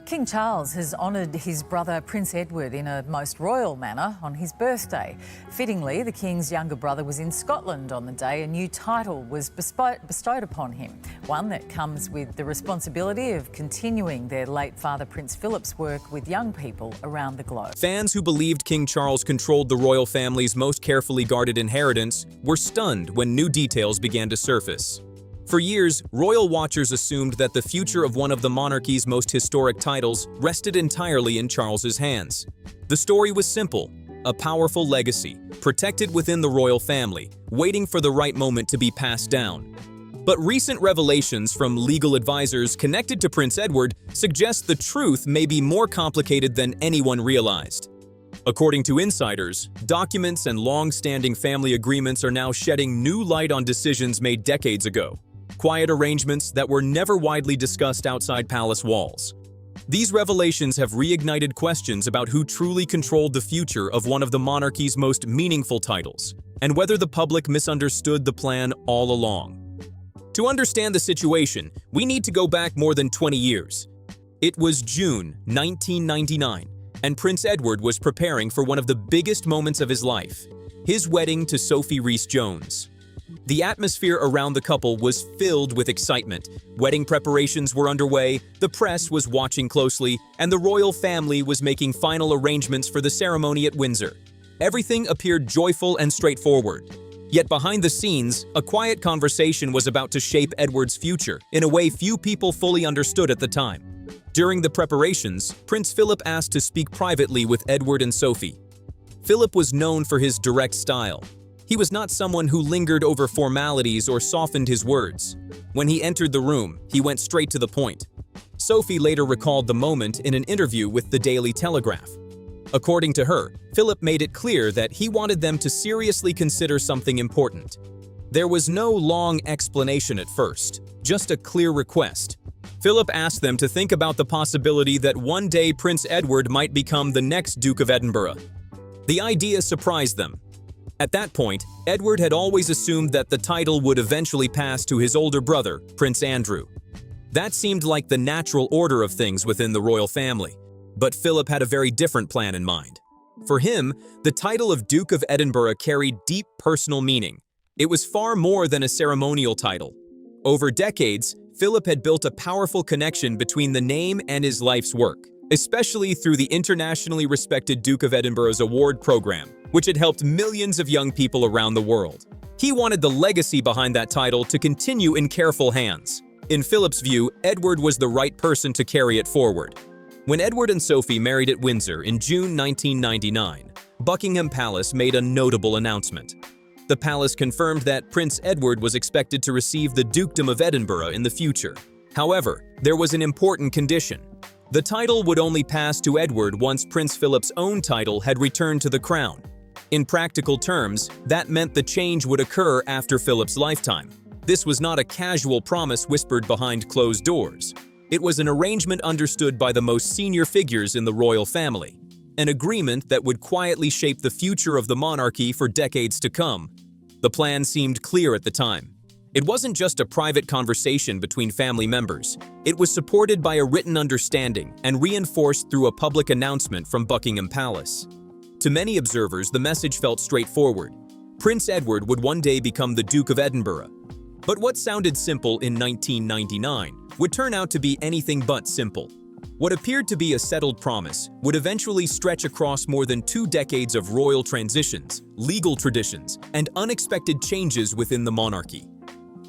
King Charles has honoured his brother Prince Edward in a most royal manner on his birthday. Fittingly, the King's younger brother was in Scotland on the day a new title was bestowed upon him, one that comes with the responsibility of continuing their late father Prince Philip's work with young people around the globe. Fans who believed King Charles controlled the royal family's most carefully guarded inheritance were stunned when new details began to surface. For years, royal watchers assumed that the future of one of the monarchy's most historic titles rested entirely in Charles's hands. The story was simple: a powerful legacy, protected within the royal family, waiting for the right moment to be passed down. But recent revelations from legal advisors connected to Prince Edward suggest the truth may be more complicated than anyone realized. According to insiders, documents and long-standing family agreements are now shedding new light on decisions made decades ago. Quiet arrangements that were never widely discussed outside palace walls. These revelations have reignited questions about who truly controlled the future of one of the monarchy's most meaningful titles, and whether the public misunderstood the plan all along. To understand the situation, we need to go back more than 20 years. It was June 1999, and Prince Edward was preparing for one of the biggest moments of his life: his wedding to Sophie Rhys-Jones. The atmosphere around the couple was filled with excitement. Wedding preparations were underway, the press was watching closely, and the royal family was making final arrangements for the ceremony at Windsor. Everything appeared joyful and straightforward. Yet behind the scenes, a quiet conversation was about to shape Edward's future in a way few people fully understood at the time. During the preparations, Prince Philip asked to speak privately with Edward and Sophie. Philip was known for his direct style. He was not someone who lingered over formalities or softened his words. When he entered the room, he went straight to the point. Sophie later recalled the moment in an interview with the Daily Telegraph. According to her, Philip made it clear that he wanted them to seriously consider something important. There was no long explanation at first, just a clear request. Philip asked them to think about the possibility that one day Prince Edward might become the next Duke of Edinburgh. The idea surprised them. At that point, Edward had always assumed that the title would eventually pass to his older brother, Prince Andrew. That seemed like the natural order of things within the royal family. But Philip had a very different plan in mind. For him, the title of Duke of Edinburgh carried deep personal meaning. It was far more than a ceremonial title. Over decades, Philip had built a powerful connection between the name and his life's work, especially through the internationally respected Duke of Edinburgh's award program, which had helped millions of young people around the world. He wanted the legacy behind that title to continue in careful hands. In Philip's view, Edward was the right person to carry it forward. When Edward and Sophie married at Windsor in June 1999, Buckingham Palace made a notable announcement. The palace confirmed that Prince Edward was expected to receive the Dukedom of Edinburgh in the future. However, there was an important condition. The title would only pass to Edward once Prince Philip's own title had returned to the crown. In practical terms, that meant the change would occur after Philip's lifetime. This was not a casual promise whispered behind closed doors. It was an arrangement understood by the most senior figures in the royal family, an agreement that would quietly shape the future of the monarchy for decades to come. The plan seemed clear at the time. It wasn't just a private conversation between family members. It was supported by a written understanding and reinforced through a public announcement from Buckingham Palace. To many observers, the message felt straightforward. Prince Edward would one day become the Duke of Edinburgh. But what sounded simple in 1999 would turn out to be anything but simple. What appeared to be a settled promise would eventually stretch across more than 2 decades of royal transitions, legal traditions, and unexpected changes within the monarchy.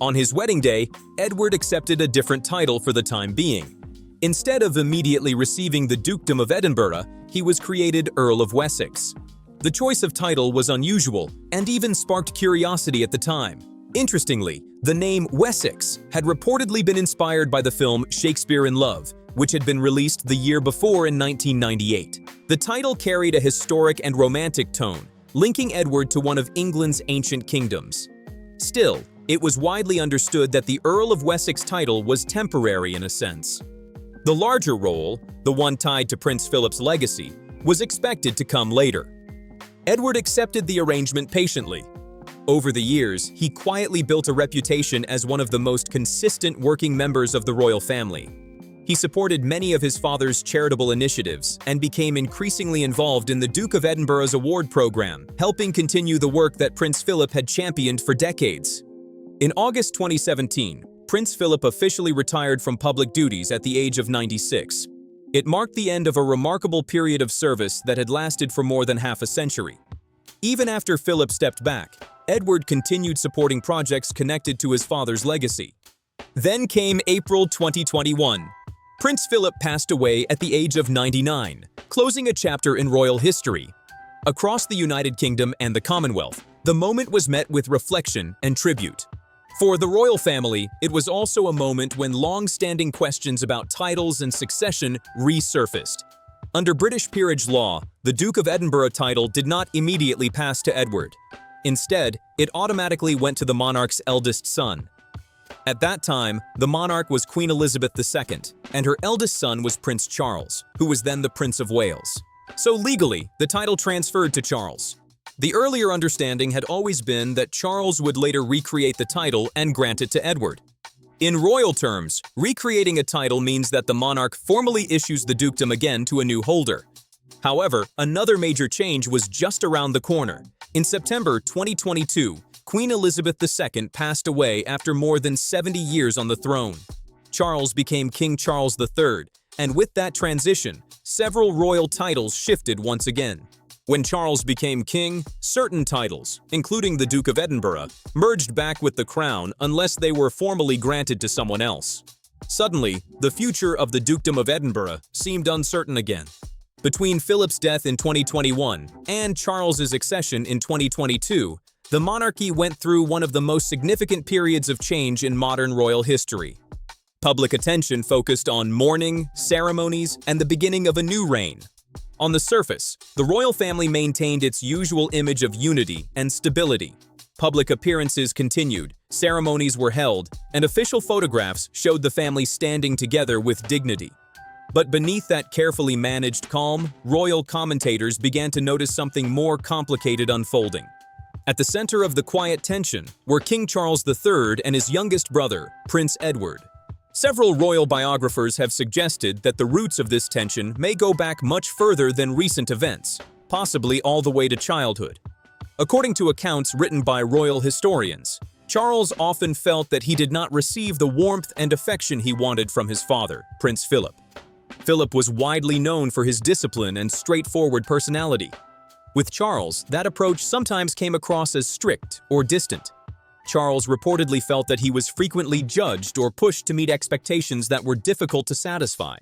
On his wedding day, Edward accepted a different title for the time being. Instead of immediately receiving the Dukedom of Edinburgh, he was created Earl of Wessex. The choice of title was unusual and even sparked curiosity at the time. Interestingly, the name Wessex had reportedly been inspired by the film Shakespeare in Love, which had been released the year before in 1998. The title carried a historic and romantic tone, linking Edward to one of England's ancient kingdoms. Still, it was widely understood that the Earl of Wessex title was temporary in a sense. The larger role, the one tied to Prince Philip's legacy, was expected to come later. Edward accepted the arrangement patiently. Over the years, he quietly built a reputation as one of the most consistent working members of the royal family. He supported many of his father's charitable initiatives and became increasingly involved in the Duke of Edinburgh's award program, helping continue the work that Prince Philip had championed for decades. In August 2017, Prince Philip officially retired from public duties at the age of 96. It marked the end of a remarkable period of service that had lasted for more than half a century. Even after Philip stepped back, Edward continued supporting projects connected to his father's legacy. Then came April 2021. Prince Philip passed away at the age of 99, closing a chapter in royal history. Across the United Kingdom and the Commonwealth, the moment was met with reflection and tribute. For the royal family, it was also a moment when long-standing questions about titles and succession resurfaced. Under British peerage law, the Duke of Edinburgh title did not immediately pass to Edward. Instead, it automatically went to the monarch's eldest son. At that time, the monarch was Queen Elizabeth II, and her eldest son was Prince Charles, who was then the Prince of Wales. So legally, the title transferred to Charles. The earlier understanding had always been that Charles would later recreate the title and grant it to Edward. In royal terms, recreating a title means that the monarch formally issues the dukedom again to a new holder. However, another major change was just around the corner. In September 2022, Queen Elizabeth II passed away after more than 70 years on the throne. Charles became King Charles III, and with that transition, several royal titles shifted once again. When Charles became king, certain titles, including the Duke of Edinburgh, merged back with the crown unless they were formally granted to someone else. Suddenly, the future of the Dukedom of Edinburgh seemed uncertain again. Between Philip's death in 2021 and Charles's accession in 2022, the monarchy went through one of the most significant periods of change in modern royal history. Public attention focused on mourning, ceremonies, and the beginning of a new reign. On the surface, the royal family maintained its usual image of unity and stability. Public appearances continued, ceremonies were held, and official photographs showed the family standing together with dignity. But beneath that carefully managed calm, royal commentators began to notice something more complicated unfolding. At the center of the quiet tension were King Charles III and his youngest brother, Prince Edward. Several royal biographers have suggested that the roots of this tension may go back much further than recent events, possibly all the way to childhood. According to accounts written by royal historians, Charles often felt that he did not receive the warmth and affection he wanted from his father, Prince Philip. Philip was widely known for his discipline and straightforward personality. With Charles, that approach sometimes came across as strict or distant. Charles reportedly felt that he was frequently judged or pushed to meet expectations that were difficult to satisfy.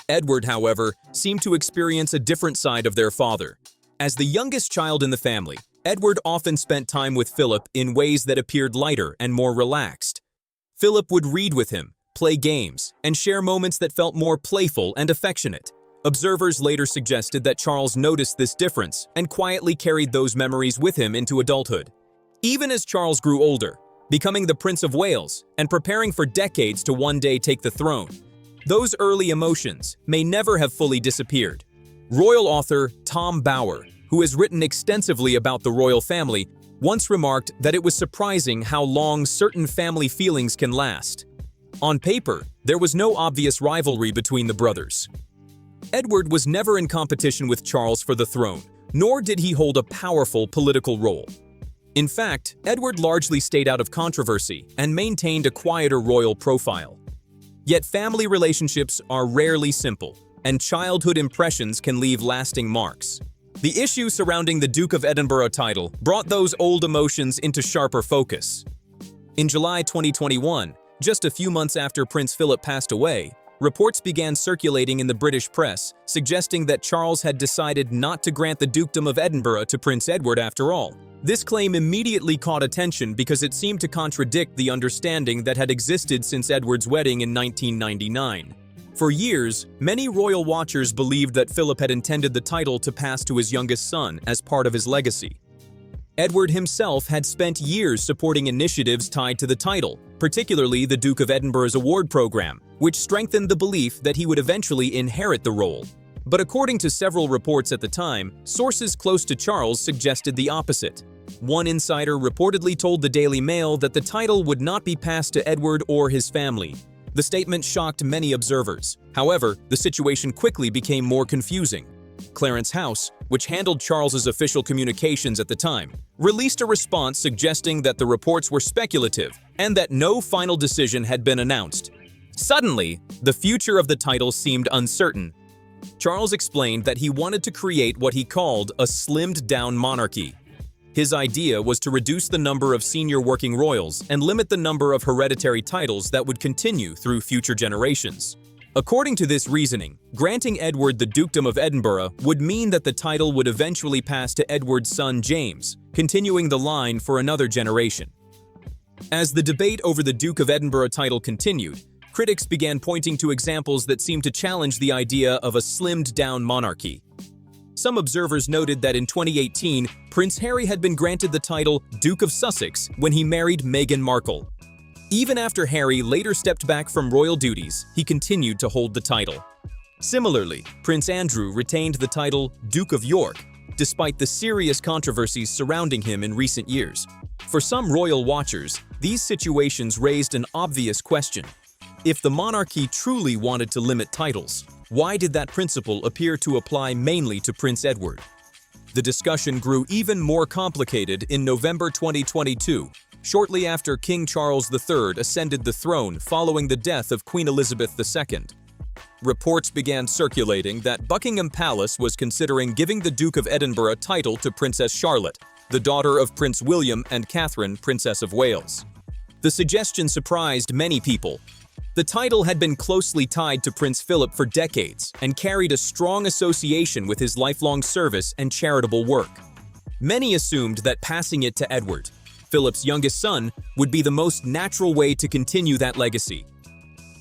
Edward, however, seemed to experience a different side of their father. As the youngest child in the family, Edward often spent time with Philip in ways that appeared lighter and more relaxed. Philip would read with him, play games, and share moments that felt more playful and affectionate. Observers later suggested that Charles noticed this difference and quietly carried those memories with him into adulthood. Even as Charles grew older, becoming the Prince of Wales and preparing for decades to one day take the throne, those early emotions may never have fully disappeared. Royal author Tom Bower, who has written extensively about the royal family, once remarked that it was surprising how long certain family feelings can last. On paper, there was no obvious rivalry between the brothers. Edward was never in competition with Charles for the throne, nor did he hold a powerful political role. In fact, Edward largely stayed out of controversy and maintained a quieter royal profile. Yet family relationships are rarely simple, and childhood impressions can leave lasting marks. The issue surrounding the Duke of Edinburgh title brought those old emotions into sharper focus. In July 2021, just a few months after Prince Philip passed away, reports began circulating in the British press suggesting that Charles had decided not to grant the Dukedom of Edinburgh to Prince Edward after all. This claim immediately caught attention because it seemed to contradict the understanding that had existed since Edward's wedding in 1999. For years, many royal watchers believed that Philip had intended the title to pass to his youngest son as part of his legacy. Edward himself had spent years supporting initiatives tied to the title, particularly the Duke of Edinburgh's award program, which strengthened the belief that he would eventually inherit the role. But according to several reports at the time, sources close to Charles suggested the opposite. One insider reportedly told the Daily Mail that the title would not be passed to Edward or his family. The statement shocked many observers. However, the situation quickly became more confusing. Clarence House, which handled Charles's official communications at the time, released a response suggesting that the reports were speculative and that no final decision had been announced. Suddenly, the future of the title seemed uncertain. Charles explained that he wanted to create what he called a slimmed-down monarchy. His idea was to reduce the number of senior working royals and limit the number of hereditary titles that would continue through future generations. According to this reasoning, granting Edward the Dukedom of Edinburgh would mean that the title would eventually pass to Edward's son James, continuing the line for another generation. As the debate over the Duke of Edinburgh title continued, critics began pointing to examples that seemed to challenge the idea of a slimmed-down monarchy. Some observers noted that in 2018, Prince Harry had been granted the title Duke of Sussex when he married Meghan Markle. Even after Harry later stepped back from royal duties, he continued to hold the title. Similarly, Prince Andrew retained the title Duke of York, despite the serious controversies surrounding him in recent years. For some royal watchers, these situations raised an obvious question. If the monarchy truly wanted to limit titles, why did that principle appear to apply mainly to Prince Edward? The discussion grew even more complicated in November 2022, shortly after King Charles III ascended the throne following the death of Queen Elizabeth II. Reports began circulating that Buckingham Palace was considering giving the Duke of Edinburgh title to Princess Charlotte, the daughter of Prince William and Catherine, Princess of Wales. The suggestion surprised many people. The title had been closely tied to Prince Philip for decades and carried a strong association with his lifelong service and charitable work. Many assumed that passing it to Edward, Philip's youngest son, would be the most natural way to continue that legacy.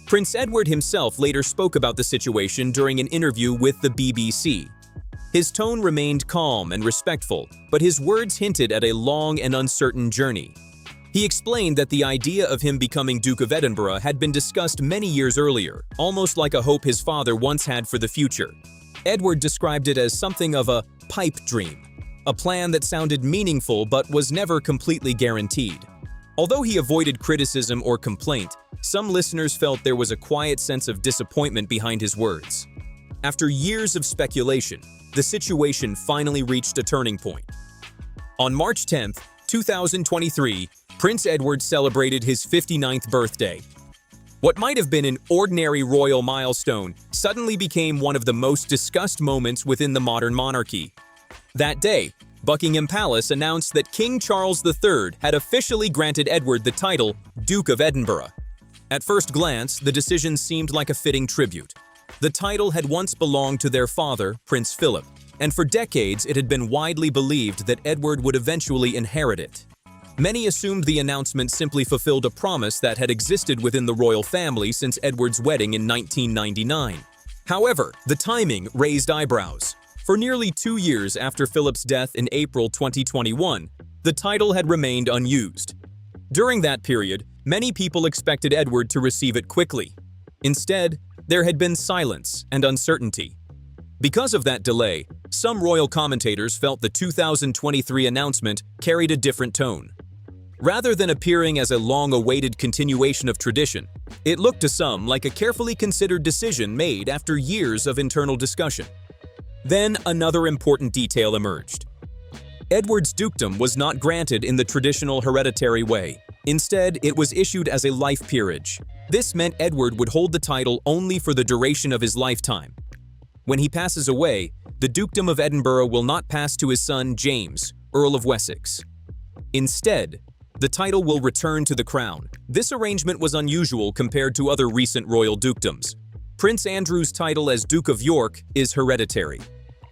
Prince Edward himself later spoke about the situation during an interview with the BBC. His tone remained calm and respectful, but his words hinted at a long and uncertain journey. He explained that the idea of him becoming Duke of Edinburgh had been discussed many years earlier, almost like a hope his father once had for the future. Edward described it as something of a pipe dream, a plan that sounded meaningful but was never completely guaranteed. Although he avoided criticism or complaint, some listeners felt there was a quiet sense of disappointment behind his words. After years of speculation, the situation finally reached a turning point. On March 10, 2023, Prince Edward celebrated his 59th birthday. What might have been an ordinary royal milestone suddenly became one of the most discussed moments within the modern monarchy. That day, Buckingham Palace announced that King Charles III had officially granted Edward the title Duke of Edinburgh. At first glance, the decision seemed like a fitting tribute. The title had once belonged to their father, Prince Philip, and for decades it had been widely believed that Edward would eventually inherit it. Many assumed the announcement simply fulfilled a promise that had existed within the royal family since Edward's wedding in 1999. However, the timing raised eyebrows. For nearly 2 years after Philip's death in April 2021, the title had remained unused. During that period, many people expected Edward to receive it quickly. Instead, there had been silence and uncertainty. Because of that delay, some royal commentators felt the 2023 announcement carried a different tone. Rather than appearing as a long-awaited continuation of tradition, it looked to some like a carefully considered decision made after years of internal discussion. Then another important detail emerged. Edward's dukedom was not granted in the traditional hereditary way. Instead, it was issued as a life peerage. This meant Edward would hold the title only for the duration of his lifetime. When he passes away, the Dukedom of Edinburgh will not pass to his son James, Earl of Wessex. Instead, the title will return to the crown. This arrangement was unusual compared to other recent royal dukedoms. Prince Andrew's title as Duke of York is hereditary.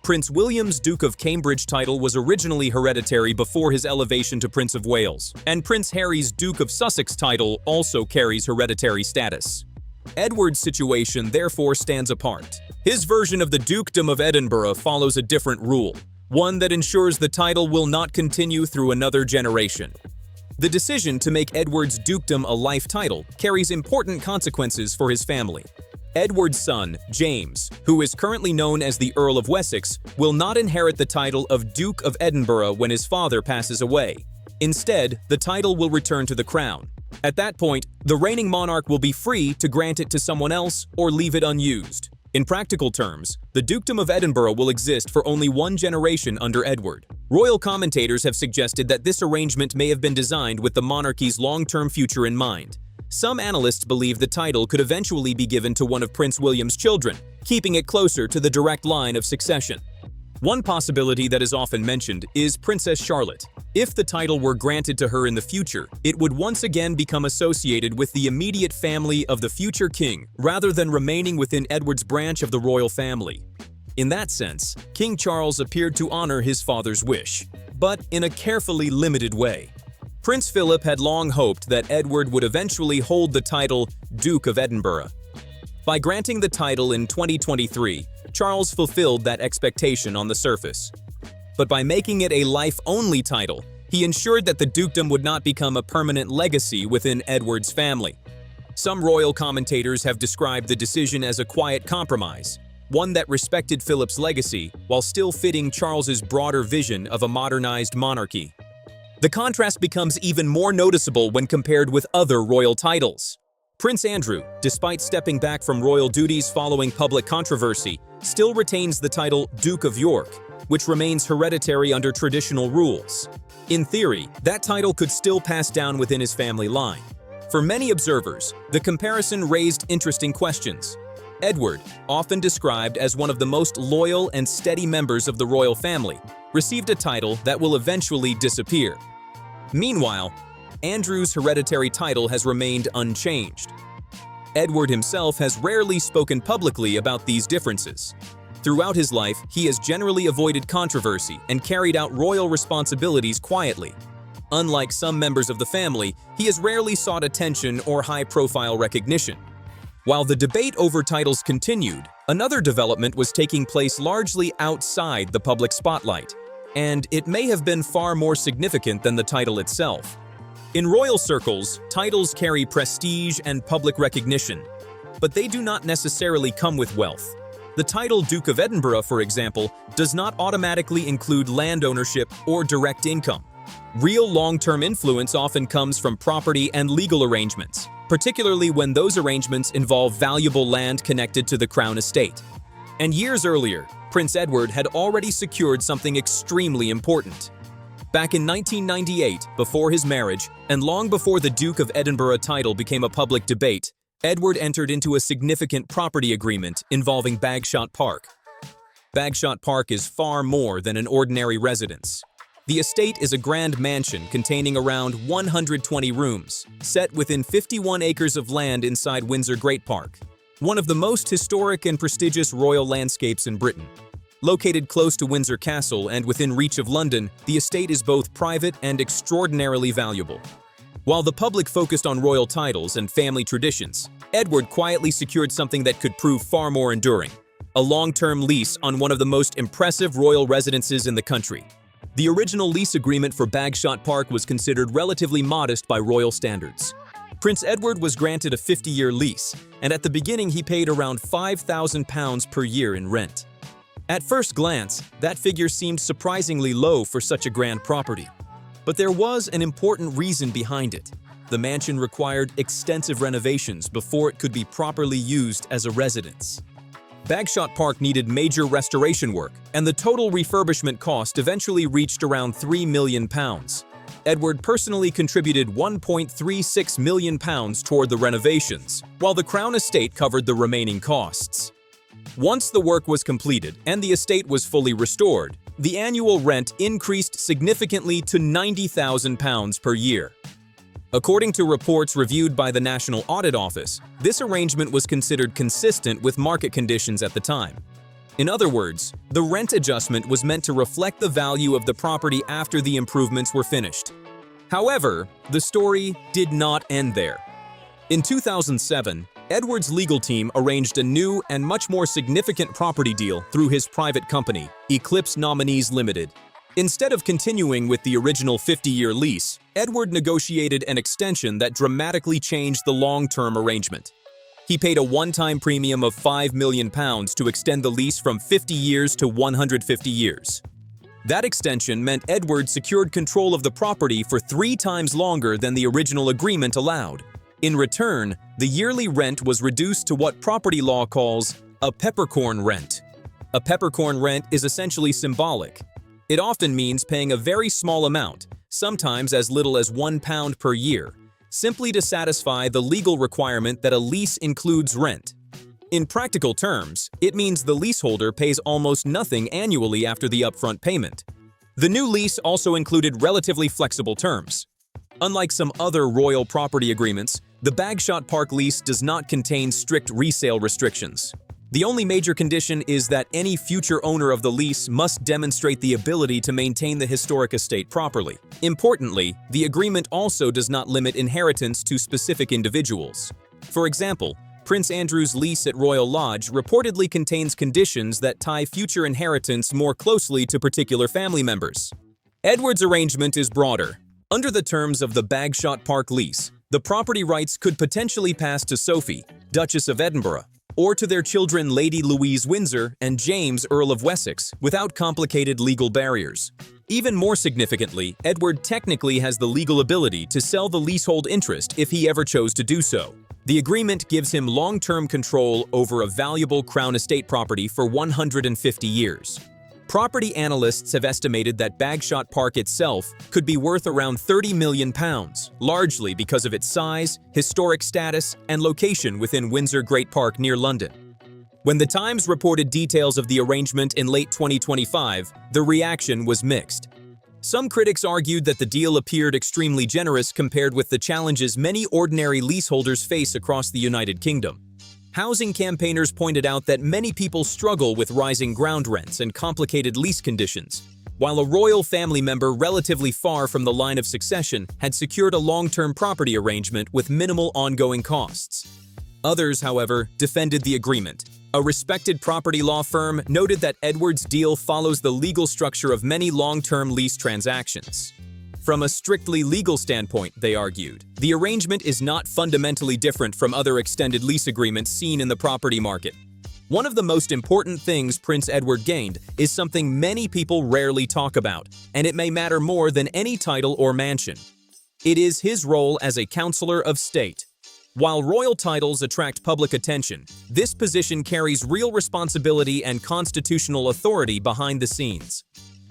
Prince William's Duke of Cambridge title was originally hereditary before his elevation to Prince of Wales, and Prince Harry's Duke of Sussex title also carries hereditary status. Edward's situation therefore stands apart. His version of the Dukedom of Edinburgh follows a different rule, one that ensures the title will not continue through another generation. The decision to make Edward's dukedom a life title carries important consequences for his family. Edward's son, James, who is currently known as the Earl of Wessex, will not inherit the title of Duke of Edinburgh when his father passes away. Instead, the title will return to the crown. At that point, the reigning monarch will be free to grant it to someone else or leave it unused. In practical terms, the Dukedom of Edinburgh will exist for only one generation under Edward. Royal commentators have suggested that this arrangement may have been designed with the monarchy's long-term future in mind. Some analysts believe the title could eventually be given to one of Prince William's children, keeping it closer to the direct line of succession. One possibility that is often mentioned is Princess Charlotte. If the title were granted to her in the future, it would once again become associated with the immediate family of the future king, rather than remaining within Edward's branch of the royal family. In that sense, King Charles appeared to honor his father's wish, but in a carefully limited way. Prince Philip had long hoped that Edward would eventually hold the title Duke of Edinburgh. By granting the title in 2023, Charles fulfilled that expectation on the surface. But by making it a life-only title, he ensured that the dukedom would not become a permanent legacy within Edward's family. Some royal commentators have described the decision as a quiet compromise, one that respected Philip's legacy while still fitting Charles's broader vision of a modernized monarchy. The contrast becomes even more noticeable when compared with other royal titles. Prince Andrew, despite stepping back from royal duties following public controversy, still retains the title Duke of York, which remains hereditary under traditional rules. In theory, that title could still pass down within his family line. For many observers, the comparison raised interesting questions. Edward, often described as one of the most loyal and steady members of the royal family, received a title that will eventually disappear. Meanwhile, Andrew's hereditary title has remained unchanged. Edward himself has rarely spoken publicly about these differences. Throughout his life, he has generally avoided controversy and carried out royal responsibilities quietly. Unlike some members of the family, he has rarely sought attention or high-profile recognition. While the debate over titles continued, another development was taking place largely outside the public spotlight, and it may have been far more significant than the title itself. In royal circles, titles carry prestige and public recognition, but they do not necessarily come with wealth. The title Duke of Edinburgh, for example, does not automatically include land ownership or direct income. Real long-term influence often comes from property and legal arrangements, particularly when those arrangements involve valuable land connected to the crown estate. And years earlier, Prince Edward had already secured something extremely important. Back in 1998, before his marriage, and long before the Duke of Edinburgh title became a public debate, Edward entered into a significant property agreement involving Bagshot Park. Bagshot Park is far more than an ordinary residence. The estate is a grand mansion containing around 120 rooms, set within 51 acres of land inside Windsor Great Park, one of the most historic and prestigious royal landscapes in Britain. Located close to Windsor Castle and within reach of London, the estate is both private and extraordinarily valuable. While the public focused on royal titles and family traditions, Edward quietly secured something that could prove far more enduring: a long-term lease on one of the most impressive royal residences in the country. The original lease agreement for Bagshot Park was considered relatively modest by royal standards. Prince Edward was granted a 50-year lease, and at the beginning he paid around £5,000 per year in rent. At first glance, that figure seemed surprisingly low for such a grand property. But there was an important reason behind it. The mansion required extensive renovations before it could be properly used as a residence. Bagshot Park needed major restoration work, and the total refurbishment cost eventually reached around £3 million. Edward personally contributed £1.36 million toward the renovations, while the Crown Estate covered the remaining costs. Once the work was completed and the estate was fully restored, the annual rent increased significantly to £90,000 per year. According to reports reviewed by the National Audit Office, this arrangement was considered consistent with market conditions at the time. In other words, the rent adjustment was meant to reflect the value of the property after the improvements were finished. However, the story did not end there. In 2007, Edward's legal team arranged a new and much more significant property deal through his private company, Eclipse Nominees Limited. Instead of continuing with the original 50-year lease, Edward negotiated an extension that dramatically changed the long-term arrangement. He paid a one-time premium of £5 million to extend the lease from 50 years to 150 years. That extension meant Edward secured control of the property for 3 times longer than the original agreement allowed. In return, the yearly rent was reduced to what property law calls a peppercorn rent. A peppercorn rent is essentially symbolic. It often means paying a very small amount, sometimes as little as £1 per year, simply to satisfy the legal requirement that a lease includes rent. In practical terms, it means the leaseholder pays almost nothing annually after the upfront payment. The new lease also included relatively flexible terms. Unlike some other royal property agreements, the Bagshot Park lease does not contain strict resale restrictions. The only major condition is that any future owner of the lease must demonstrate the ability to maintain the historic estate properly. Importantly, the agreement also does not limit inheritance to specific individuals. For example, Prince Andrew's lease at Royal Lodge reportedly contains conditions that tie future inheritance more closely to particular family members. Edward's arrangement is broader. Under the terms of the Bagshot Park lease, the property rights could potentially pass to Sophie, Duchess of Edinburgh, or to their children Lady Louise Windsor and James, Earl of Wessex, without complicated legal barriers. Even more significantly, Edward technically has the legal ability to sell the leasehold interest if he ever chose to do so. The agreement gives him long-term control over a valuable Crown estate property for 150 years. Property analysts have estimated that Bagshot Park itself could be worth around £30 million, largely because of its size, historic status, and location within Windsor Great Park near London. When the Times reported details of the arrangement in late 2025, the reaction was mixed. Some critics argued that the deal appeared extremely generous compared with the challenges many ordinary leaseholders face across the United Kingdom. Housing campaigners pointed out that many people struggle with rising ground rents and complicated lease conditions, while a royal family member relatively far from the line of succession had secured a long-term property arrangement with minimal ongoing costs. Others, however, defended the agreement. A respected property law firm noted that Edward's deal follows the legal structure of many long-term lease transactions. From a strictly legal standpoint, they argued, the arrangement is not fundamentally different from other extended lease agreements seen in the property market. One of the most important things Prince Edward gained is something many people rarely talk about, and it may matter more than any title or mansion. It is his role as a counselor of state. While royal titles attract public attention, this position carries real responsibility and constitutional authority behind the scenes.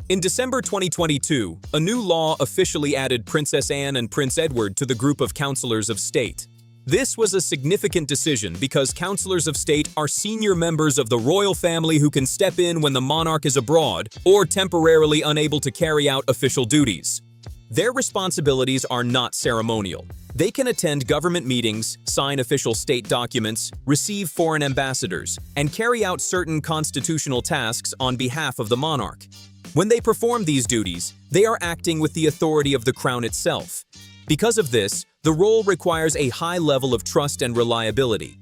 In December 2022, a new law officially added Princess Anne and Prince Edward to the group of counselors of state. This was a significant decision because counselors of state are senior members of the royal family who can step in when the monarch is abroad or temporarily unable to carry out official duties. Their responsibilities are not ceremonial. They can attend government meetings, sign official state documents, receive foreign ambassadors, and carry out certain constitutional tasks on behalf of the monarch. When they perform these duties, they are acting with the authority of the crown itself. Because of this, the role requires a high level of trust and reliability.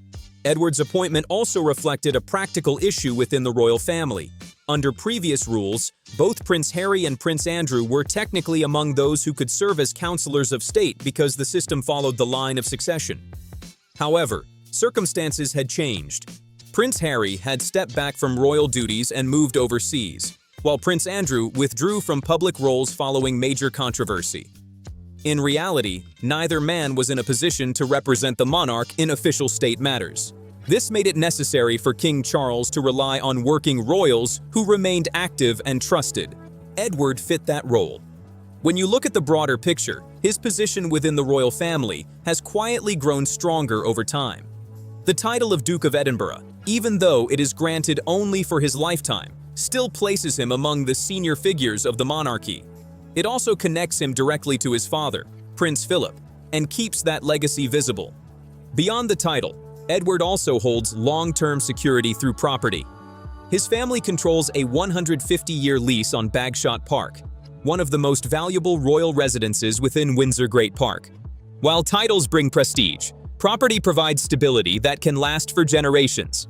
Edward's appointment also reflected a practical issue within the royal family. Under previous rules, both Prince Harry and Prince Andrew were technically among those who could serve as counselors of state because the system followed the line of succession. However, circumstances had changed. Prince Harry had stepped back from royal duties and moved overseas, while Prince Andrew withdrew from public roles following major controversy. In reality, neither man was in a position to represent the monarch in official state matters. This made it necessary for King Charles to rely on working royals who remained active and trusted. Edward fit that role. When you look at the broader picture, his position within the royal family has quietly grown stronger over time. The title of Duke of Edinburgh, even though it is granted only for his lifetime, still places him among the senior figures of the monarchy. It also connects him directly to his father, Prince Philip, and keeps that legacy visible. Beyond the title, Edward also holds long-term security through property. His family controls a 150-year lease on Bagshot Park, one of the most valuable royal residences within Windsor Great Park. While titles bring prestige, property provides stability that can last for generations.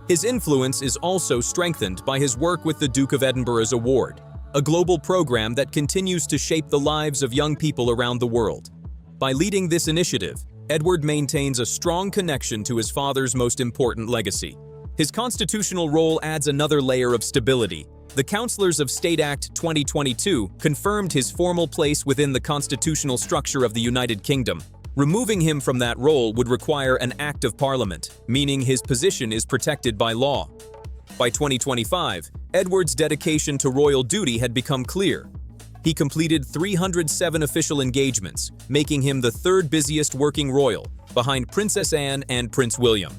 His influence is also strengthened by his work with the Duke of Edinburgh's Award, a global program that continues to shape the lives of young people around the world. By leading this initiative, Edward maintains a strong connection to his father's most important legacy. His constitutional role adds another layer of stability. The Councillors of State Act 2022 confirmed his formal place within the constitutional structure of the United Kingdom. Removing him from that role would require an Act of Parliament, meaning his position is protected by law. By 2025, Edward's dedication to royal duty had become clear. He completed 307 official engagements, making him the third busiest working royal, behind Princess Anne and Prince William.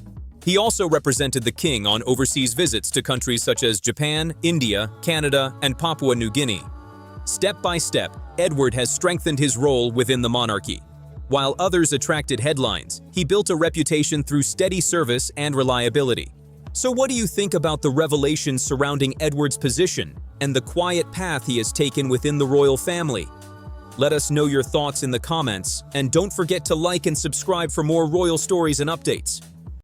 He also represented the king on overseas visits to countries such as Japan, India, Canada, and Papua New Guinea. Step by step, Edward has strengthened his role within the monarchy. While others attracted headlines, he built a reputation through steady service and reliability. So what do you think about the revelations surrounding Edward's position and the quiet path he has taken within the royal family? Let us know your thoughts in the comments, and don't forget to like and subscribe for more royal stories and updates.